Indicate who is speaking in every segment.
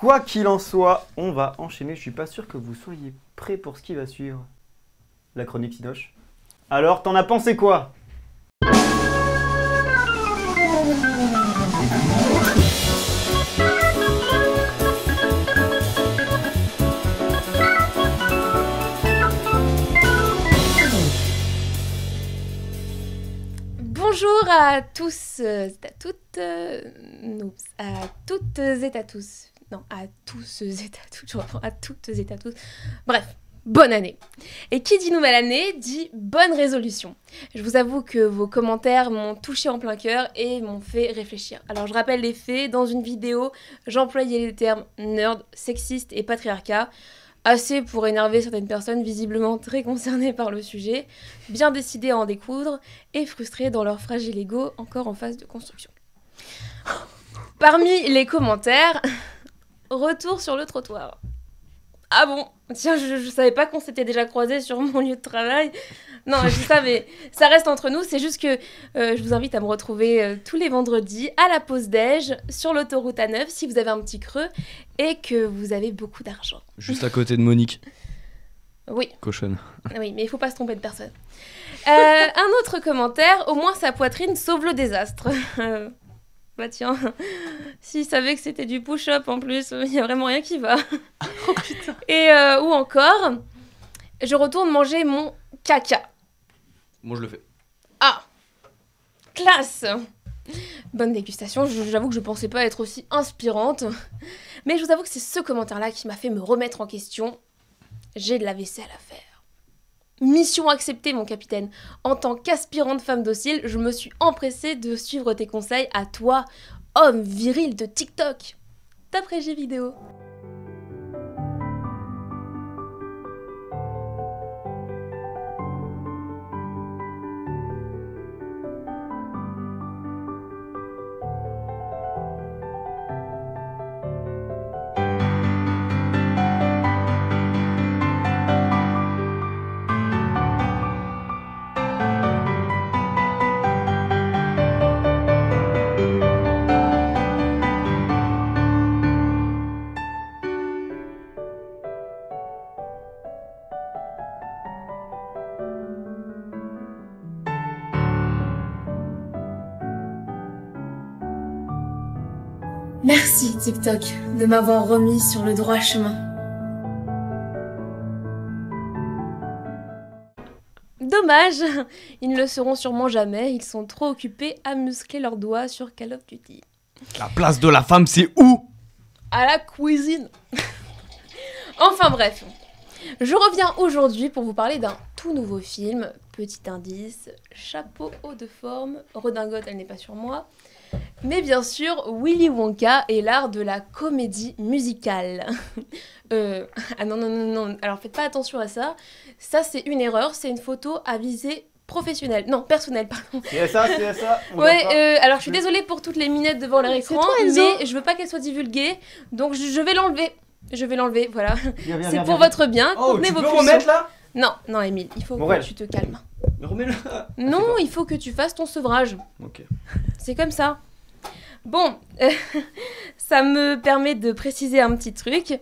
Speaker 1: Quoi qu'il en soit, on va enchaîner. Je suis pas sûr que vous soyez prêts pour ce qui va suivre. La chronique Sinoche. Alors, t'en as pensé quoi?
Speaker 2: Bonjour à tous et à toutes, à toutes et à tous. Non, à tous et à toutes, je reprends, à toutes et à tous. Bref, bonne année. Et qui dit nouvelle année, dit bonne résolution. Je vous avoue que vos commentaires m'ont touché en plein cœur et m'ont fait réfléchir. Alors je rappelle les faits, dans une vidéo, j'employais les termes nerd, sexiste et patriarcat. Assez pour énerver certaines personnes visiblement très concernées par le sujet, bien décidées à en découdre et frustrées dans leur fragile ego encore en phase de construction. Parmi les commentaires, retour sur le trottoir. Ah bon? Tiens, je savais pas qu'on s'était déjà croisés sur mon lieu de travail. Non, je savais, ça reste entre nous, c'est juste que je vous invite à me retrouver tous les vendredis à la pause déj sur l'autoroute A9 si vous avez un petit creux et que vous avez beaucoup d'argent.
Speaker 3: Juste à côté de Monique.
Speaker 2: Oui.
Speaker 3: Cochonne.
Speaker 2: Oui, mais il faut pas se tromper de personne. Un autre commentaire, au moins sa poitrine sauve le désastre. Bah tiens, s'il savait que c'était du push-up en plus, il y a vraiment rien qui va.
Speaker 4: Oh putain.
Speaker 2: Et ou encore, je retourne manger mon caca.
Speaker 3: Moi, je le fais.
Speaker 2: Ah, classe. Bonne dégustation, j'avoue que je pensais pas être aussi inspirante. Mais je vous avoue que c'est ce commentaire-là qui m'a fait me remettre en question. J'ai de la vaisselle à faire. Mission acceptée, mon capitaine. En tant qu'aspirante femme docile, je me suis empressée de suivre tes conseils à toi, homme viril de TikTok. D'après G vidéo. Merci TikTok de m'avoir remis sur le droit chemin. Dommage, ils ne le seront sûrement jamais, ils sont trop occupés à muscler leurs doigts sur Call of Duty.
Speaker 3: La place de la femme, c'est où?
Speaker 2: À la cuisine. Enfin bref, je reviens aujourd'hui pour vous parler d'un tout nouveau film. Petit indice, chapeau haut de forme, redingote elle n'est pas sur moi. Mais bien sûr, Willy Wonka est l'art de la comédie musicale. Ah non, alors faites pas attention à ça. Ça c'est une erreur, c'est une photo à visée professionnelle. Non, personnelle, pardon.
Speaker 1: C'est ça.
Speaker 2: Ouais, alors je suis désolée pour toutes les minettes devant leur écran,
Speaker 4: toi, Enzo.
Speaker 2: mais je veux pas qu'elles soient divulguées, donc je vais l'enlever. Je vais l'enlever, voilà.
Speaker 1: Viens,
Speaker 2: C'est pour votre bien,
Speaker 1: Oh,
Speaker 2: contenez
Speaker 1: tu
Speaker 2: vos
Speaker 1: peux
Speaker 2: pulsions.
Speaker 1: remettre là?
Speaker 2: Non, Émile, il faut
Speaker 1: Morel.
Speaker 2: que tu te calmes.
Speaker 1: Mais remets-le.
Speaker 2: Non, il faut que tu fasses ton sevrage.
Speaker 1: Ok.
Speaker 2: C'est comme ça. Bon, ça me permet de préciser un petit truc.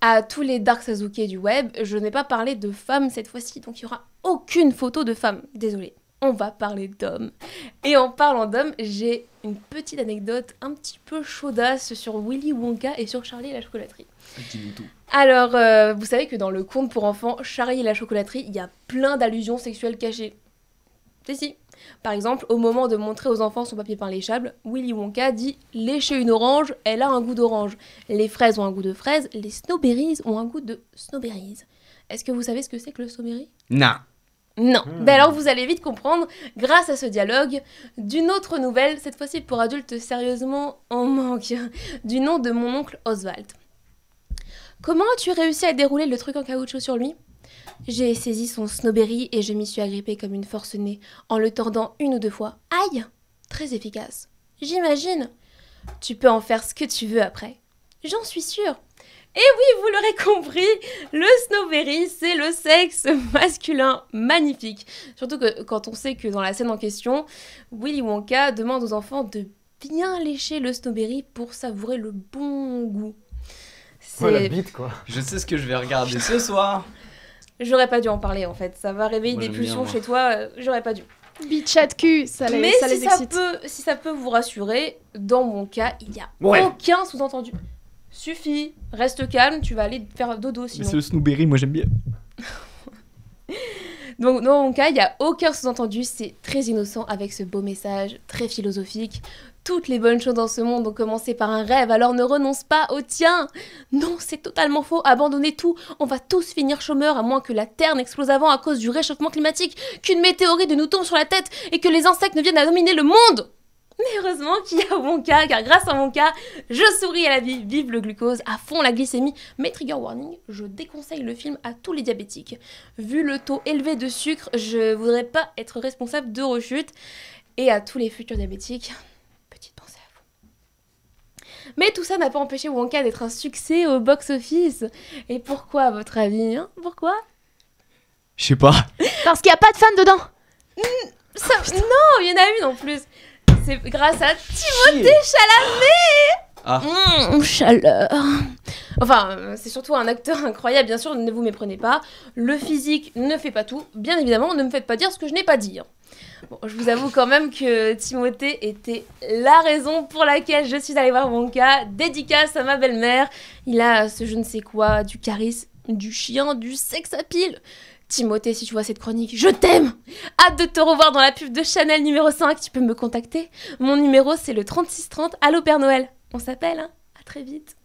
Speaker 2: À tous les Dark Sasuke du web, je n'ai pas parlé de femmes cette fois-ci, donc il n'y aura aucune photo de femme. Désolée, on va parler d'hommes. Et en parlant d'hommes, j'ai une petite anecdote un petit peu chaudasse sur Willy Wonka et sur Charlie et la chocolaterie.
Speaker 3: Dis-nous tout.
Speaker 2: Alors, vous savez que dans le conte pour enfants, Charlie et la chocolaterie, il y a plein d'allusions sexuelles cachées. Si. Par exemple, au moment de montrer aux enfants son papier peint léchable, Willy Wonka dit « Lécher une orange, elle a un goût d'orange. Les fraises ont un goût de fraise, les snowberries ont un goût de snowberries. » Est-ce que vous savez ce que c'est que le snowberry ?
Speaker 3: Non.
Speaker 2: Non. Ben alors vous allez vite comprendre, grâce à ce dialogue, d'une autre nouvelle, cette fois-ci pour adultes sérieusement en manque, du nom de mon oncle Oswald. Comment as-tu réussi à dérouler le truc en caoutchouc sur lui ? J'ai saisi son snowberry et je m'y suis agrippée comme une forcenée en le tordant une ou deux fois. Aïe ! Très efficace. J'imagine. Tu peux en faire ce que tu veux après. J'en suis sûre. Et oui, vous l'aurez compris, le snowberry, c'est le sexe masculin magnifique. Surtout que quand on sait que dans la scène en question, Willy Wonka demande aux enfants de bien lécher le snowberry pour savourer le bon goût.
Speaker 1: Ouais, la bite quoi.
Speaker 3: Je sais ce que je vais regarder ce soir.
Speaker 2: J'aurais pas dû en parler en fait. Ça va réveiller
Speaker 3: Moi,
Speaker 2: des
Speaker 3: j'aime bien,
Speaker 2: pulsions
Speaker 3: moi.
Speaker 2: chez toi. J'aurais pas dû.
Speaker 4: Bitchat cul, ça les,
Speaker 2: Mais
Speaker 4: ça les excite.
Speaker 2: si ça peut vous rassurer, dans mon cas, il y a
Speaker 1: Ouais.
Speaker 2: aucun sous-entendu. Suffit, reste calme, tu vas aller faire dodo
Speaker 3: Mais
Speaker 2: sinon.
Speaker 3: c'est le Snowberry, moi j'aime bien.
Speaker 2: Donc dans mon cas, il y a aucun sous-entendu. C'est très innocent avec ce beau message, très philosophique. Toutes les bonnes choses dans ce monde ont commencé par un rêve, alors ne renonce pas au tien. Non, c'est totalement faux. Abandonnez tout. On va tous finir chômeurs à moins que la Terre n'explose avant à cause du réchauffement climatique, qu'une météorite nous tombe sur la tête et que les insectes ne viennent à dominer le monde. Mais heureusement qu'il y a Wonka, car grâce à Wonka, je souris à la vie. Vive le glucose, à fond la glycémie. Mais trigger warning, je déconseille le film à tous les diabétiques. Vu le taux élevé de sucre, je voudrais pas être responsable de rechute. Et à tous les futurs diabétiques, petite pensée à vous. Mais tout ça n'a pas empêché Wonka d'être un succès au box-office. Et pourquoi, à votre avis, hein? Pourquoi?
Speaker 3: Je sais pas.
Speaker 4: Parce qu'il n'y a pas de fans dedans.
Speaker 2: Non, il y en a une en plus. C'est grâce à
Speaker 1: Timothée
Speaker 3: Ah.
Speaker 2: Chaleur. Enfin, c'est surtout un acteur incroyable, bien sûr, ne vous méprenez pas. Le physique ne fait pas tout. Bien évidemment, ne me faites pas dire ce que je n'ai pas dit. Bon, je vous avoue quand même que Timothée était la raison pour laquelle je suis allée voir Wonka. Dédicace à ma belle-mère. Il a ce je ne sais quoi, du charisme, du chien, du sex appeal. Timothée, si tu vois cette chronique, je t'aime! Hâte de te revoir dans la pub de Chanel numéro 5, tu peux me contacter. Mon numéro, c'est le 3630. Allô Père Noël. On s'appelle, hein? À très vite.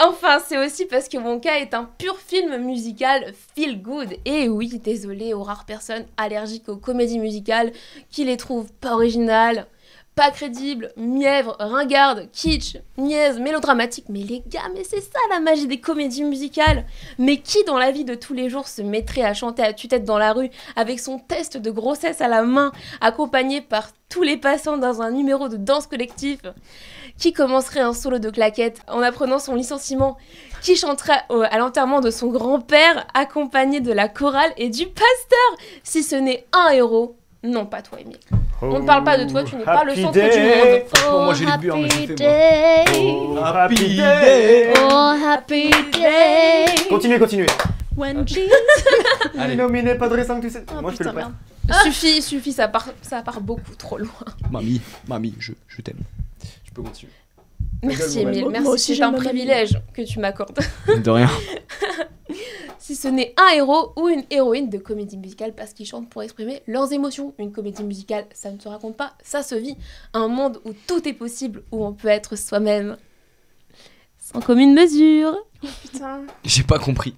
Speaker 2: Enfin, c'est aussi parce que Wonka est un pur film musical feel good. Et oui, désolé aux rares personnes allergiques aux comédies musicales qui les trouvent pas originales, pas crédibles, mièvres, ringardes, kitsch, niaises, mélodramatiques. Mais les gars, mais c'est ça la magie des comédies musicales. Mais qui dans la vie de tous les jours se mettrait à chanter à tue-tête dans la rue avec son test de grossesse à la main, accompagné par tous les passants dans un numéro de danse collectif? Qui commencerait un solo de claquettes en apprenant son licenciement? Qui chanterait à l'enterrement de son grand-père accompagné de la chorale et du pasteur? Si ce n'est un héros. Non, pas toi, Émile. On ne parle pas de toi, tu n'es pas le centre du monde.
Speaker 3: Franchement, moi j'ai les buts, mais je le fais moi.
Speaker 4: day.
Speaker 1: Oh, happy day.
Speaker 4: Oh, happy day.
Speaker 1: Continuez.
Speaker 4: When Jesus...
Speaker 3: Allez.
Speaker 1: Nominé, pas de récent, tu sais.
Speaker 4: Oh,
Speaker 1: Moi je fais
Speaker 4: putain,
Speaker 1: le prêt.
Speaker 4: merde.
Speaker 2: Suffit, ça part beaucoup trop loin.
Speaker 3: Mamie, je t'aime. Je peux continuer.
Speaker 2: Merci
Speaker 1: gueule,
Speaker 2: Émile,
Speaker 4: moi
Speaker 2: merci,
Speaker 4: aussi,
Speaker 2: c'est
Speaker 4: j'aime
Speaker 2: un
Speaker 4: ma
Speaker 2: privilège que tu m'accordes.
Speaker 3: De rien.
Speaker 2: Si ce n'est un héros ou une héroïne de comédie musicale parce qu'ils chantent pour exprimer leurs émotions. Une comédie musicale, ça ne se raconte pas, ça se vit. Un monde où tout est possible, où on peut être soi-même. Sans commune mesure.
Speaker 4: Putain.
Speaker 3: J'ai pas compris.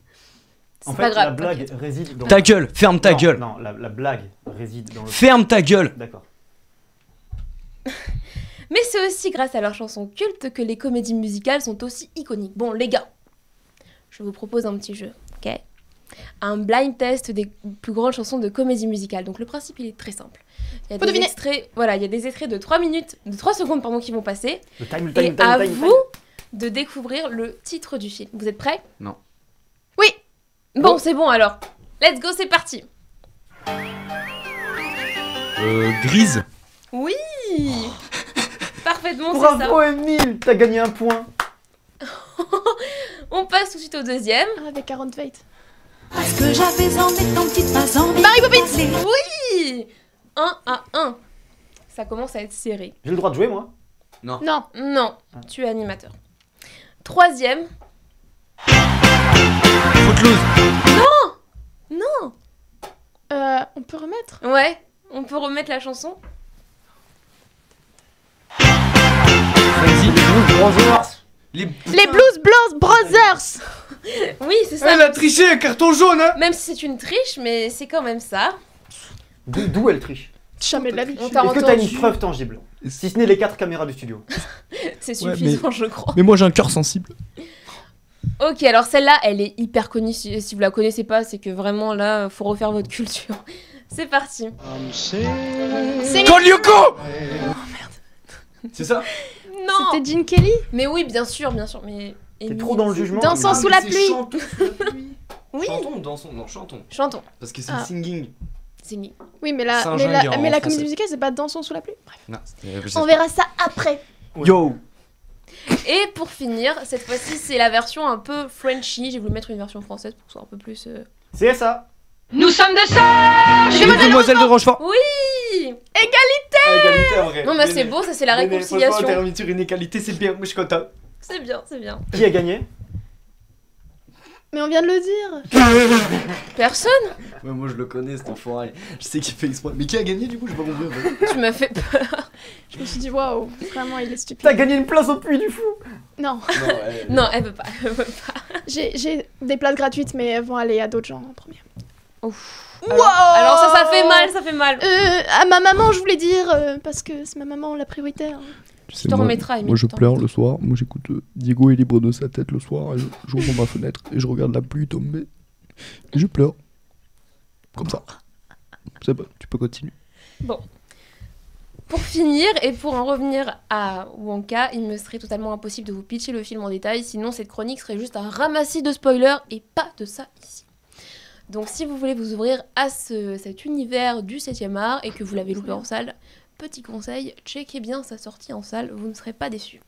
Speaker 1: En
Speaker 2: C'est
Speaker 1: fait,
Speaker 2: pas grave,
Speaker 1: la blague
Speaker 2: t'inquiète.
Speaker 1: réside dans.
Speaker 3: Ta gueule, ferme ta
Speaker 1: Non,
Speaker 3: gueule.
Speaker 1: Non, la blague réside dans le.
Speaker 3: Ferme ta gueule.
Speaker 1: D'accord.
Speaker 2: Mais c'est aussi grâce à leurs chansons cultes que les comédies musicales sont aussi iconiques. Bon, les gars, je vous propose un petit jeu, ok? Un blind test des plus grandes chansons de comédie musicale. Donc le principe, il est très simple. Il y a
Speaker 4: Faut
Speaker 2: des
Speaker 4: deviner.
Speaker 2: extraits, voilà, il y a des extraits de 3 minutes, de 3 secondes, pardon, qui vont passer.
Speaker 1: Le time,
Speaker 2: Et à vous de découvrir le titre du film. Vous êtes prêts?
Speaker 3: Non.
Speaker 2: Oui. Bon,
Speaker 1: Oh.
Speaker 2: c'est bon alors. Let's go, c'est parti.
Speaker 3: Grise.
Speaker 2: Oui. Parfaitement, c'est ça.
Speaker 1: Bravo Emile, t'as gagné un point.
Speaker 2: On passe tout de suite au deuxième.
Speaker 4: Ah, avec Aaron Tveit.
Speaker 5: Parce que j'avais envie tant petite pas envie.
Speaker 4: Mary Poppins.
Speaker 2: Oui. 1-1. Ça commence à être serré.
Speaker 1: J'ai le droit de jouer moi.
Speaker 4: Non.
Speaker 2: Non, tu es animateur. Troisième.
Speaker 3: Footloose.
Speaker 2: Non.
Speaker 4: On peut remettre.
Speaker 2: Ouais, on peut remettre la chanson.
Speaker 3: Vas-y. Les...
Speaker 4: Les Blues Brothers.
Speaker 2: Oui, c'est ça.
Speaker 3: Elle a triché, carton jaune, hein.
Speaker 2: Même si c'est une triche, mais c'est quand même ça.
Speaker 1: D'où elle triche?
Speaker 4: Jamais de la vie.
Speaker 2: On t'a
Speaker 1: Est-ce que t'as
Speaker 2: entendu.
Speaker 1: une preuve tangible? Si ce n'est les 4 caméras du studio.
Speaker 2: C'est
Speaker 3: Ouais,
Speaker 2: suffisant, je crois.
Speaker 3: Mais moi j'ai un cœur sensible.
Speaker 2: Ok, alors celle-là, elle est hyper connue. Si vous la connaissez pas, c'est que vraiment là, faut refaire votre culture. C'est parti.
Speaker 4: C'est
Speaker 3: Call Yoko. C'est ça.
Speaker 2: Non.
Speaker 4: C'était Gene Kelly.
Speaker 2: Mais oui, bien sûr, mais.
Speaker 1: T'es trop dans le jugement.
Speaker 4: Dansant
Speaker 1: Emile.
Speaker 4: sous la pluie.
Speaker 3: Chantons sous la pluie.
Speaker 2: Oui.
Speaker 3: Chantons ou dansons? Non, chantons.
Speaker 2: Chantons.
Speaker 3: Parce que c'est
Speaker 4: Ah.
Speaker 3: le singing.
Speaker 2: Singing.
Speaker 4: Oui, mais
Speaker 3: C'est un
Speaker 4: la
Speaker 3: jungle en
Speaker 4: comédie
Speaker 3: français.
Speaker 4: musicale, c'est pas Dansons sous la pluie. Bref.
Speaker 3: Non,
Speaker 4: On verra ça après.
Speaker 1: Ouais.
Speaker 3: Yo.
Speaker 2: Et pour finir, cette fois-ci, c'est la version un peu Frenchy. J'ai voulu mettre une version française pour que ce soit un peu plus...
Speaker 1: C'est ça.
Speaker 6: Nous sommes de sœurs.
Speaker 3: Les demoiselles de Rochefort.
Speaker 2: Oui.
Speaker 1: Égalité en vrai.
Speaker 2: Non, mais c'est beau, ça c'est la réconciliation.
Speaker 1: On termine sur une égalité, c'est bien. Moi je suis content.
Speaker 2: C'est bien, c'est bien.
Speaker 1: Qui a gagné?
Speaker 4: Mais on vient de le dire.
Speaker 2: Personne.
Speaker 3: Ouais, moi je le connais cet enfoiré. Je sais qu'il fait exprès. Mais qui a gagné du coup? J'ai pas compris. En fait.
Speaker 2: Tu m'as fait peur.
Speaker 4: Je me suis dit, waouh, vraiment, il est stupide.
Speaker 1: T'as gagné une place au Puy du Fou.
Speaker 4: Non,
Speaker 3: Non, ouais.
Speaker 2: Non, elle veut pas. Elle veut pas.
Speaker 4: j'ai des places gratuites, mais elles vont aller à d'autres gens en premier.
Speaker 2: Alors ça fait mal, ça fait mal.
Speaker 4: À ma maman, je voulais dire, parce que c'est ma maman la prioritaire.
Speaker 3: Tu
Speaker 2: Je t'en remettrai, Émile,
Speaker 3: Moi je
Speaker 2: je t'en
Speaker 3: pleure
Speaker 2: remettrai.
Speaker 3: le soir. Moi j'écoute Diego est libre de sa tête le soir. Et j'ouvre ma fenêtre et je regarde la pluie tomber. Et je pleure. Comme ça. C'est bon, tu peux continuer.
Speaker 2: Bon. Pour finir, et pour en revenir à Wonka, il me serait totalement impossible de vous pitcher le film en détail, sinon cette chronique serait juste un ramassis de spoilers, et pas de ça ici. Donc si vous voulez vous ouvrir à cet univers du 7e art, et que vous l'avez loupé en salle, petit conseil, checkez bien sa sortie en salle, vous ne serez pas déçus.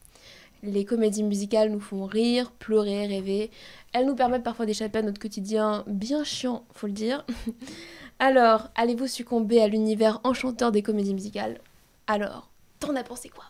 Speaker 2: Les comédies musicales nous font rire, pleurer, rêver. Elles nous permettent parfois d'échapper à notre quotidien bien chiant, faut le dire. Alors, allez-vous succomber à l'univers enchanteur des comédies musicales? Alors, t'en as pensé quoi?